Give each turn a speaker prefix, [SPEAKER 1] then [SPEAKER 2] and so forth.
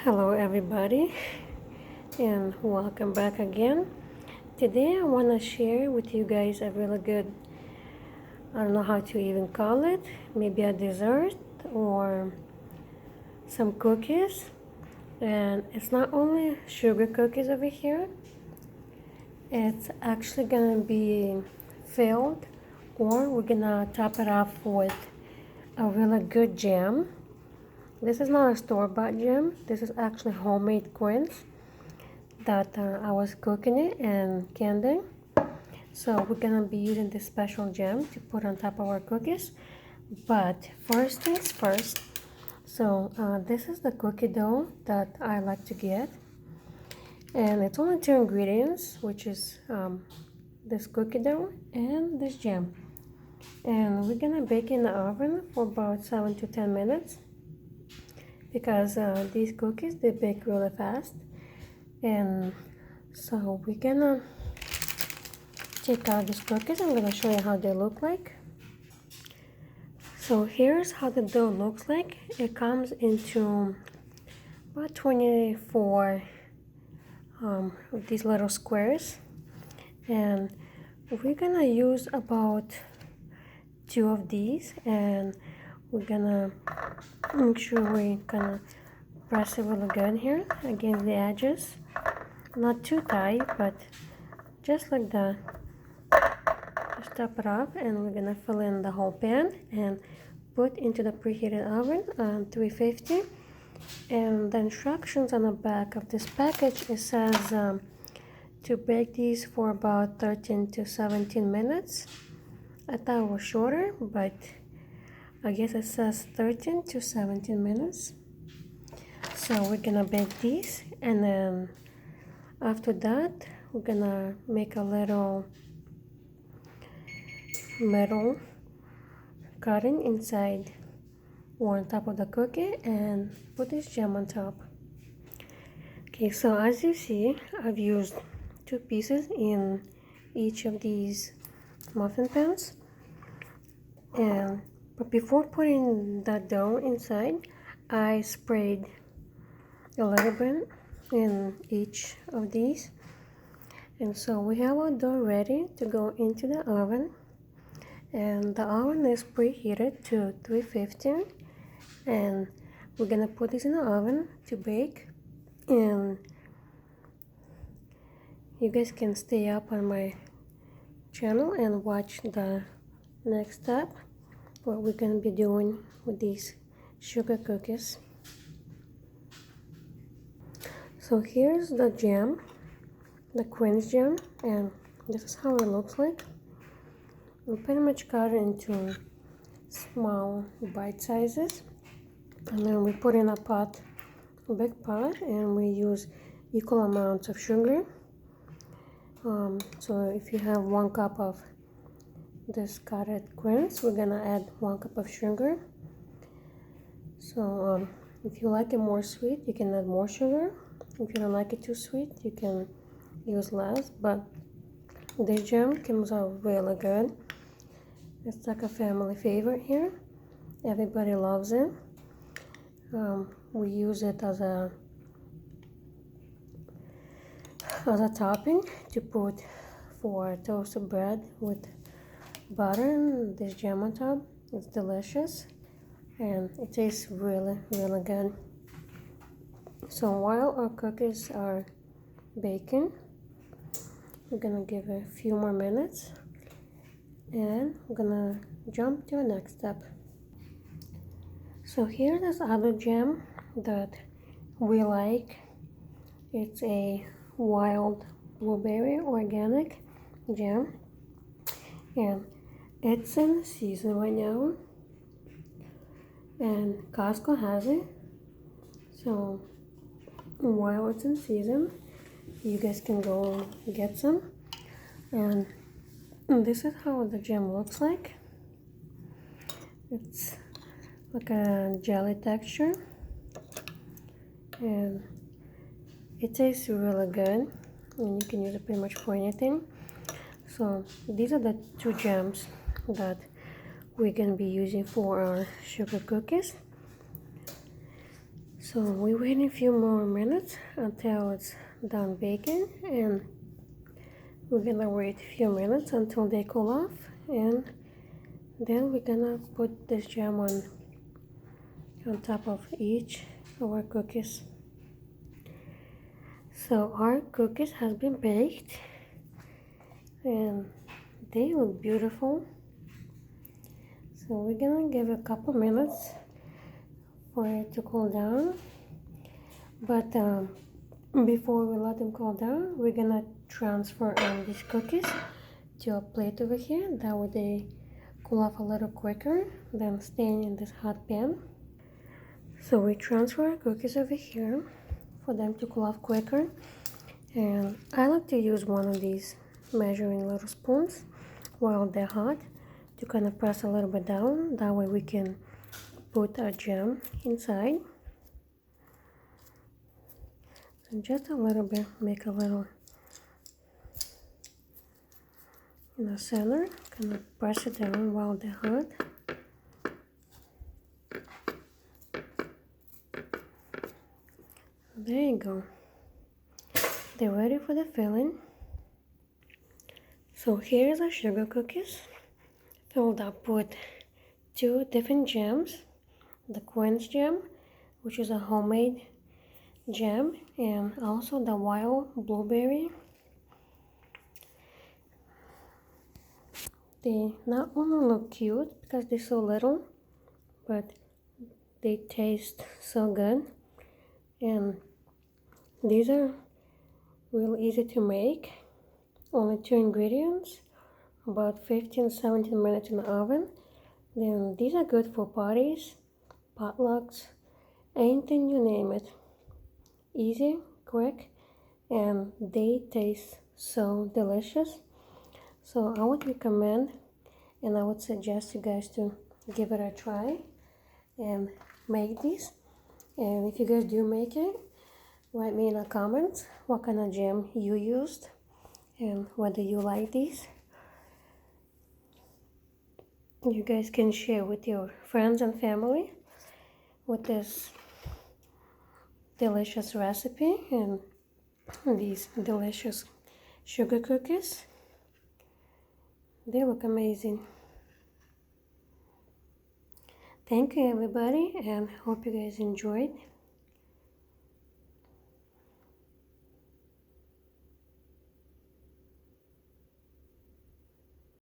[SPEAKER 1] Hello everybody and welcome back again. Today I want to share with you guys a really good, I don't know how to even call it, maybe a dessert or some cookies. And it's not only sugar cookies over here, it's actually gonna be filled, or we're gonna top it off with a really good jam. This is not a store-bought jam, this is actually homemade quince that I was cooking it and candying. So we're gonna be using this special jam to put on top of our cookies. But first things first, so this is the cookie dough that I like to get. And it's only two ingredients, which is this cookie dough and this jam. And we're gonna bake in the oven for about 7 to 10 minutes because these cookies, they bake really fast. And so we're gonna take out these cookies. I'm gonna show you how they look like. So here's how the dough looks like. It comes into about 24 of these little squares, and we're gonna use about 2 of these, and we're gonna make sure we kind of press it really good here against the edges, not too tight, but just like that. Just top it off, and we're gonna fill in the whole pan and put into the preheated oven on 350. And the instructions on the back of this package, it says to bake these for about 13 to 17 minutes. I thought it was shorter, but I guess it says 13 to 17 minutes. So we're gonna bake these, and then after that we're gonna make a little metal cutting inside or on top of the cookie and put this jam on top. Okay, so as you see, I've used 2 pieces in each of these muffin pans. But before putting the dough inside, I sprayed a little bit in each of these. And so we have our dough ready to go into the oven. And the oven is preheated to 350. And we're gonna put this in the oven to bake. And you guys can stay up on my channel and watch the next step, what we're gonna be doing with these sugar cookies. So here's the jam, the quince jam, and this is how it looks like. We pretty much cut it into small bite sizes, and then we put in a pot, a big pot, and we use equal amounts of sugar. So if you have 1 cup of this cutted quince, we're gonna add 1 cup of sugar. So if you like it more sweet, you can add more sugar. If you don't like it too sweet, you can use less. But this jam comes out really good. It's like a family favorite here. Everybody loves it. We use it as a topping to put for toasted bread with butter and this jam on top. It's delicious and it tastes really good. So while our cookies are baking, we're gonna give it a few more minutes and we're gonna jump to the next step. So here's this other jam that we like. It's a wild blueberry organic jam, and it's in season right now, and Costco has it. So while it's in season, you guys can go get some. And this is how the jam looks like. It's like a jelly texture, and it tastes really good, and you can use it pretty much for anything. So these are the 2 jams that we're going to be using for our sugar cookies. So we wait a few more minutes until it's done baking, and we're gonna wait a few minutes until they cool off, and then we're gonna put this jam on top of each of our cookies. So our cookies has been baked and they look beautiful. So we're gonna give a couple minutes for it to cool down, but before we let them cool down, we're gonna transfer these cookies to a plate over here. That way they cool off a little quicker than staying in this hot pan. So we transfer our cookies over here for them to cool off quicker, and I like to use one of these measuring little spoons while they're hot to kind of press a little bit down. That way we can put our jam inside. So just a little bit, make a little in the center, kind of press it down while they're hot. There you go. They're ready for the filling. So here's our sugar cookies filled up with 2 different jams. The quince jam, which is a homemade jam, and also the wild blueberry. They not only look cute because they're so little, but they taste so good. And these are real easy to make. Only 2 ingredients, about 15-17 minutes in the oven. Then these are good for parties, potlucks, anything you name it. Easy, quick, and they taste so delicious. So I would recommend and I would suggest you guys to give it a try and make these. And if you guys do make it, write me in the comments what kind of jam you used and whether you like these. You guys can share with your friends and family with this delicious recipe and these delicious sugar cookies. They look amazing. Thank you everybody, and hope you guys enjoyed.